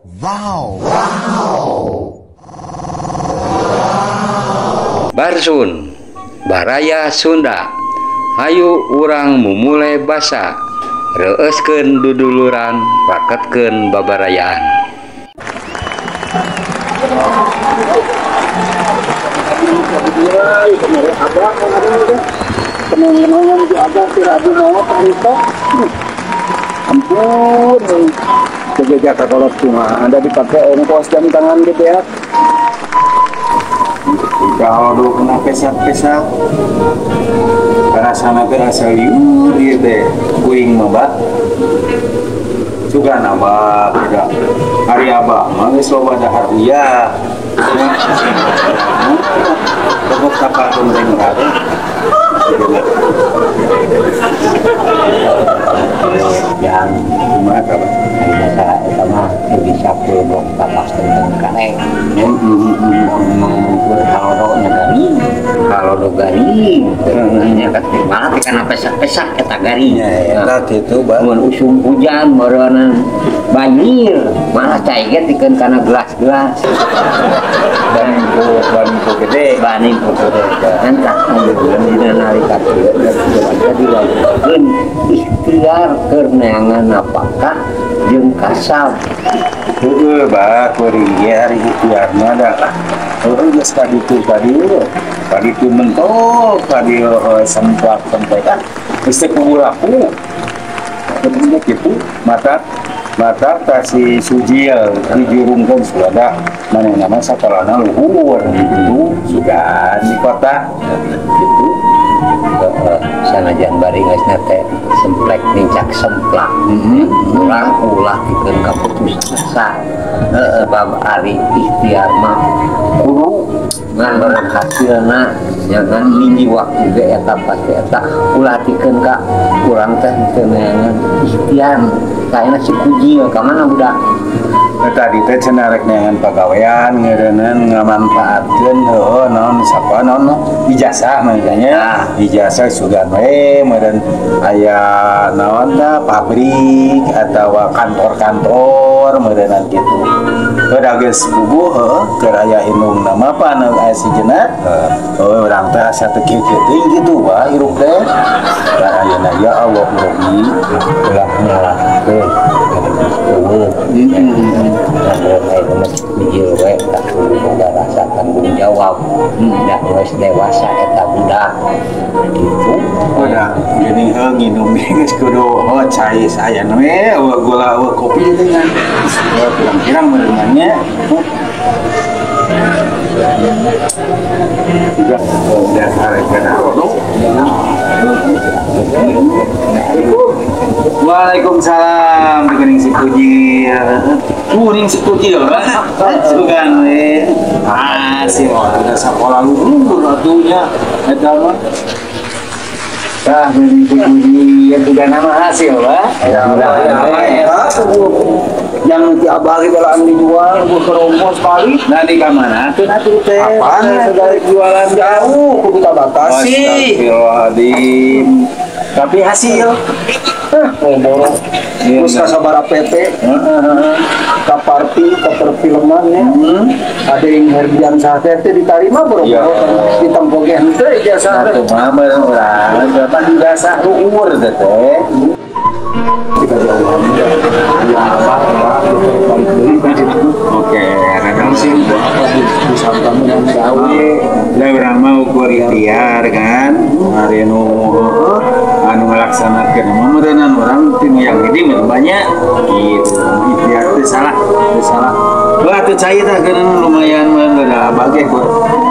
Wow. Barsun Baraya Sunda. Hayu urang memulai basa, reuskeun duduluran, raketkeun babarayaan. Ampun, kejaga kolot cuma ada dipakai ongkos jam tangan gitu ya. Kalau kena pesak-pesak, karena sana berasal liur gitu, kuing mabat, juga nambah tidak. Hari abah, mangis lo pada hadiah. Tepuk kapal tumbeng kado. Yang cuma apa? Biasa sama bisa belum tapas tentang kaneng. Kalau garing, kalau do garing, terusnya mana karena pesak-pesak kita garingnya ya. Itu bangun usum hujan, baruan banjir, malah cairnya tiken karena gelas-gelas. Baniku gede, baniku gede. Entah bulan ini nari kaki, jadi lakukan ikhtiar kerenangan apakah jeung kasab. Bah, kurier ikhtiarnya adalah geus kaditu mentok, kadi semplak sampaikan geus teu kumulaku. Kemudian kitu mata kasih sujil dijurungkeun sudah mana nama sakalana luhur gitu sudah di kota gitu. Sanajan bari geusna teh semplek nincak semplak. Ulah dikeun kaputusan asa. Sebab ari ikhtiar mah kudu ngan bareng hasilna jangan mini waktu ge eta pasti eta ulah dikeun ka urang teh teu neangan ikhtiar kaena si puji ka mana budak. Tadi teh cenah rek neangan pagawean ngeureunneun ngamanfaatkeun heueuh naon sapa naon ijazah makanya ijazah sugan we meureun aya naon tah pabrik atawa kantor-kantor meureunna kitu. Udah geus bubuh heueuh keur aya indung nama apa anu aya sijeuna urang teh asa teu kieu gitu wae hirup teh. Da ayeuna ya Allah Rabbi ulah nyalahkeun rasa tanggung jawab ndak geus dewasa eta budak gitu. Udah gini nginum geus kudu cai saya we gula kopi dengan pirang-pirang merenangnya juga dasar kana rodok. Waalaikumsalam dengan si puji kuring si puji sugan we asih ada sakola luhur atunya eta mah tah dengan si puji yang juga nama hasil lah yang di abah kalau anu dijual gue kerompos sekali nanti ke mana tuh nanti teh apaan segala jualan jauh kudu kita batasi astagfirullahaladzim tapi hasil borong terus kasabara PT kaparti keperfilman ya ada yang herdian sate teh ditarima boro-boro ditempoke henteu ijazah teh mah orang dapat ijazah umur teh kita jauh ya apa oke kadang sih bisa kamu yang jauh lah orang mau ukur ikhtiar kan hari anu melaksanakan memerenan orang tim yang gede banyak gitu ikhtiar itu salah wah tuh saya tak kena lumayan udah bagai kok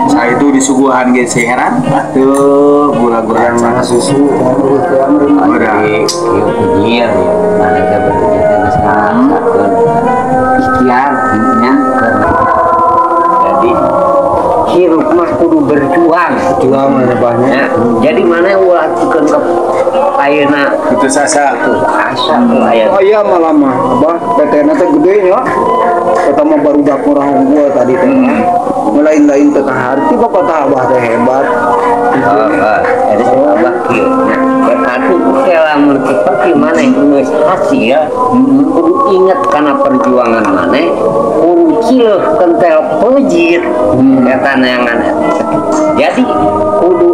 saya itu disuguhan geseran tuh gula-gula sama susu udah iya mana kita berkegiatan sekarang ikhtiar nya jadi hirup mah kudu berjuang ada banyak jadi mana ulah dikeun ke ayeuna itu asa aya oh iya malah mah abah PT-na teh gede nya eta mah barudak murah gua tadi teh lain-lain teh kaharti bapak tah abah teh hebat jadi abah kieu nya lamun seperti mana geus hasil kudu inget karena perjuangan mana kudu cileuh kentel pejit eta neangan jadi kudu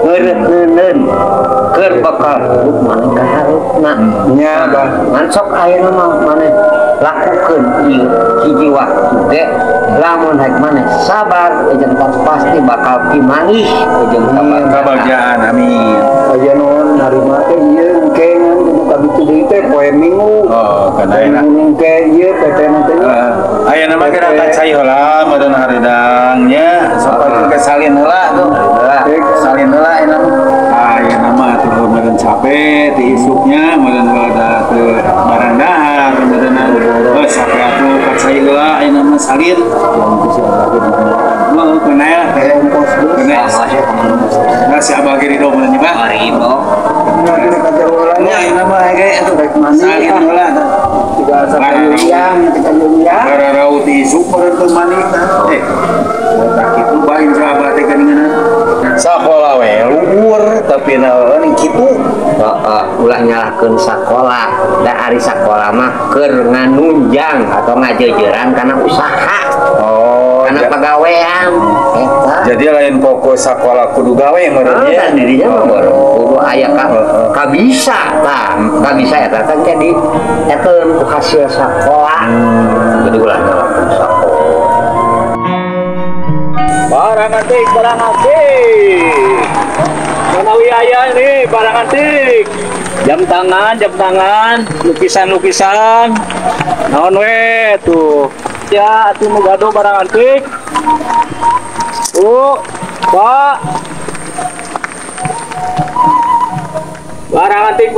ngeureut-neuneun keur bakal hidup mana kaharupna nya bah ngan sok ayeuna mah maneh lakukeun ieu hiji waktu ge lamun haek maneh sabar jeung pasti bakal kimangih jeung kebahagiaan amin aja non hari mati iya kengan kudu kabitu deui teh poe minggu oh kana enak ke ieu PT nanti aya nama kira kacai heula meureun hareudangnya supaya kesalin heula tuh salin heula enak aya nama tuh meureun sape di isuknya meureun ada teu barang dahar meureun geus sape atuh kacai heula aya nama salin mau kena ya kena nah si abah kiri dong meureun nyoba hari itu nya aya nama ge atuh rek mandi salin heula tiga yang Rarau di super teu manina tak kitu bae sahabat teh geuningan sakola we luhur tapi naon kitu ulah nyalahkeun sakola da ari sakola mah keur nganunjang atau ngajeujeran kana usaha kana pagawean eta jadi lain fokus sakola kudu gawe meureun dan dirinya mah kudu aya ka bisa tah ka bisa eta kan jadi eteun ku hasil sakola jadi ulah nyalahkeun sakola barang antik Manawi aya ini barang antik jam tangan lukisan naon we tuh ya atuh nu gado barang antik Pak barang antik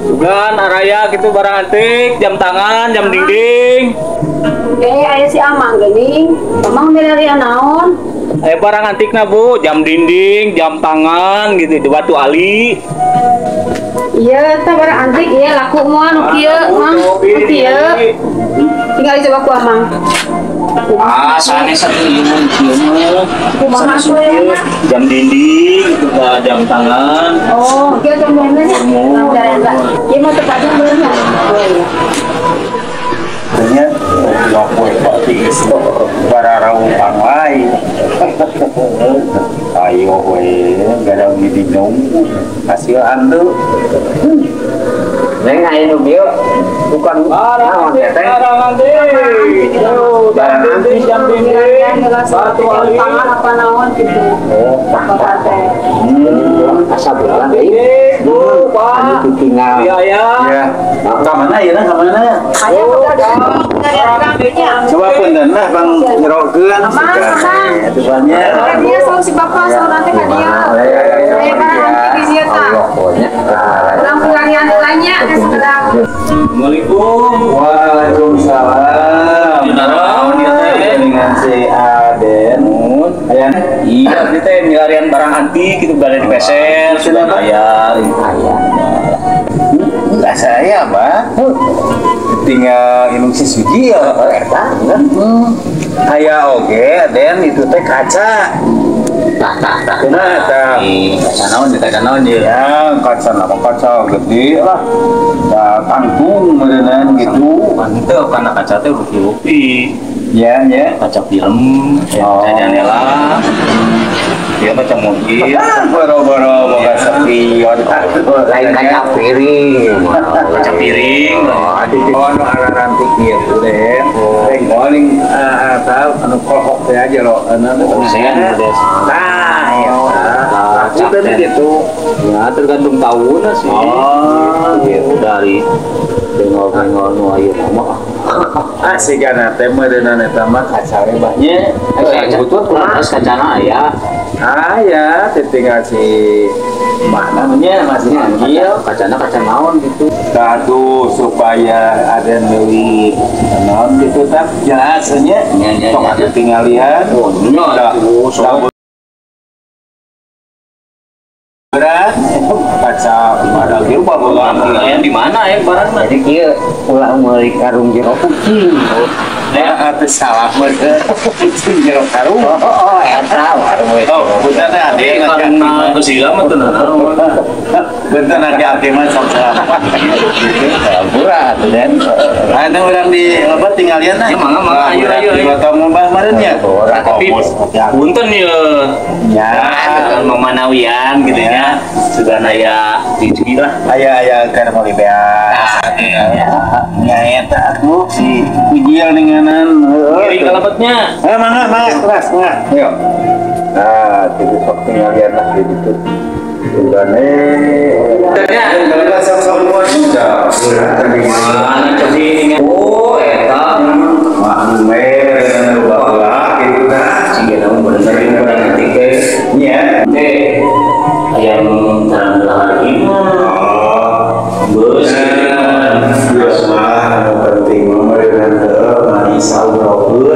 bukan araya gitu barang antik jam tangan jam dinding aya si Amang geuning. Amang milih naon? barang antikna Bu, jam dinding, jam tangan gitu di Batu Ali. Iya, teh barang antik ieu laku moal nu kieu, Mang. Nu kieu. Tinggal dicoba ku Amang. Sanes satu ieu kieu Kumaha we? jam dinding itu jam tangan. Oh, kieu jam dinding. Ieu mah tepatnya benernya. nya lapoe pati bararau panglai ayo we gadang didinung hasil andu neng aya nu bieu bukan naon ya teh Barang antik. Jam dinding, jam dinding. Batu Ali. Tangan apa naon gitu. asa bulan Dinding, Bu, Pak. itu tinggal Iya ya. ya ka mana ya ka mana Aya udah coba punten lah bang nyerokeun atuh banyak dia selalu si bapak selalu nanti ke dia. Barang antik di dia tak. Pulang-pulang yang lainnya ke sekedar. Assalamualaikum. Waalaikumsalam. Naon ieu teh? Dengan si Aden. Aya Iya, kita teh milarian barang antik itu balik di peser, sudah bayar. enggak saya, Mbak. Tinggal inung si suji ya, eta. Aya oge Aden itu teh kaca. Nah, Kaca naon di kaca naon ieu? ya kaca nama kaca gede lah. Da kangkung meureun gitu. Manteu karena kaca teh rupi-rupi. Ya, ya. Kaca film, kaca jendela. Dia kaca mobil. Boro-boro boga spion. lain kaca piring Kaca piring. Oh, anu arah rantik ieu Den. Paling anu kohok teh aja lo. Sen, Des. Nah, ya. Kaca Itu teh. gitu. Ya tergantung tahun sih. Oh, Gitu dari bengol-bengol nu aya mah. asik kana teh meureunna eta mah kaca we banyak. Kaca butut kumaha kacana aya. Aya tinggal si mana nya masih anjil. Kacana kaca naon gitu. Kadu supaya ada meuli naon gitu tah jelasnya Nya. sok atuh tinggal lihat berat kaca ada gitu bawa Aya di mana ya barang mah? jadi kieu ulah meuli karung jero kucing atas salah mereka tinggal karu. Oh, eta warung we. Oh, bukan ada yang Karena kesilam itu bentar nanti ake mah sama. Murah tuh dan. Ada orang di apa tinggalnya nah. Ya, mangga, ayo. Atau mau bahas marahnya. tapi punten Ya. ya memanawian gitu ya sudah naya rezeki lah. Ayah kan mau beas. Ya eta aku si Ijil ninganan. Kiri kalapetnya. Mangga keras. Yuk. Nah, itu sok tinggalin lah gitu. Semua sudah Mana jadi oh eta gitu kan. sih namun bener-bener nanti ke Iya. ayam tanam lagi bos penting memberikan manis saurogun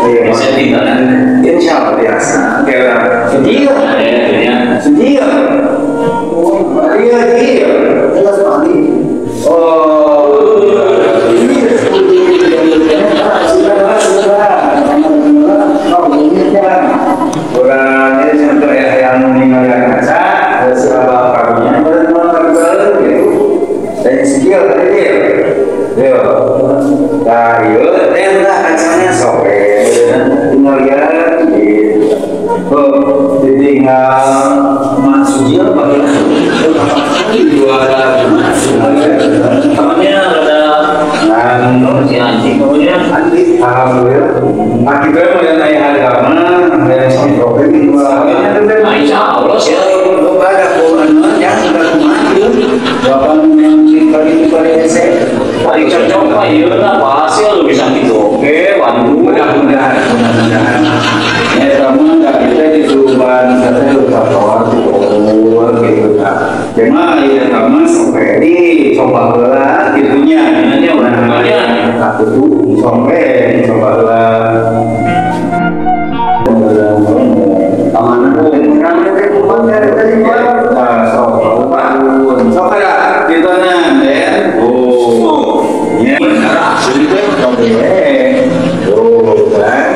bisa tinggal insya Allah biasa Sedih. Sedih. Iya. jelas mandi orang ini untuk yang meninggalkan kaca seraba karunya benar-benar gitu dan skill tadi yo nah yo tenda kacanya sore tinggal lihat gitu tinggal masuk dia pakai juara namanya ada si anjing kemudian nanti alhamdulillah akibatnya mulai naik agama dari sini problem insya Allah sih lo ada koran yang sudah kemarin bapak mungkin kali saya paling cocok lah iya lah pasti lu bisa gitu oke waduh mudah-mudahan ya kamu nggak kita di Tuban katanya lupa kawan gitu kan cuma ya kamu sampai di coba lah gitunya ini namanya satu tuh sampai coba lah kemana kan dari Tuban dari sok ada gitu nah ya ya benar sudah oke kan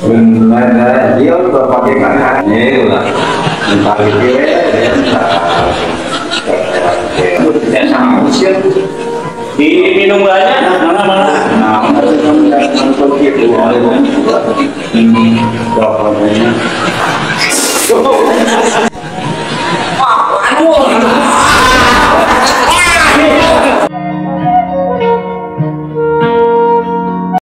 benar dia udah pakai kahannya lah entah itu ya sama sih diminum banyak mana nah itu kan gitu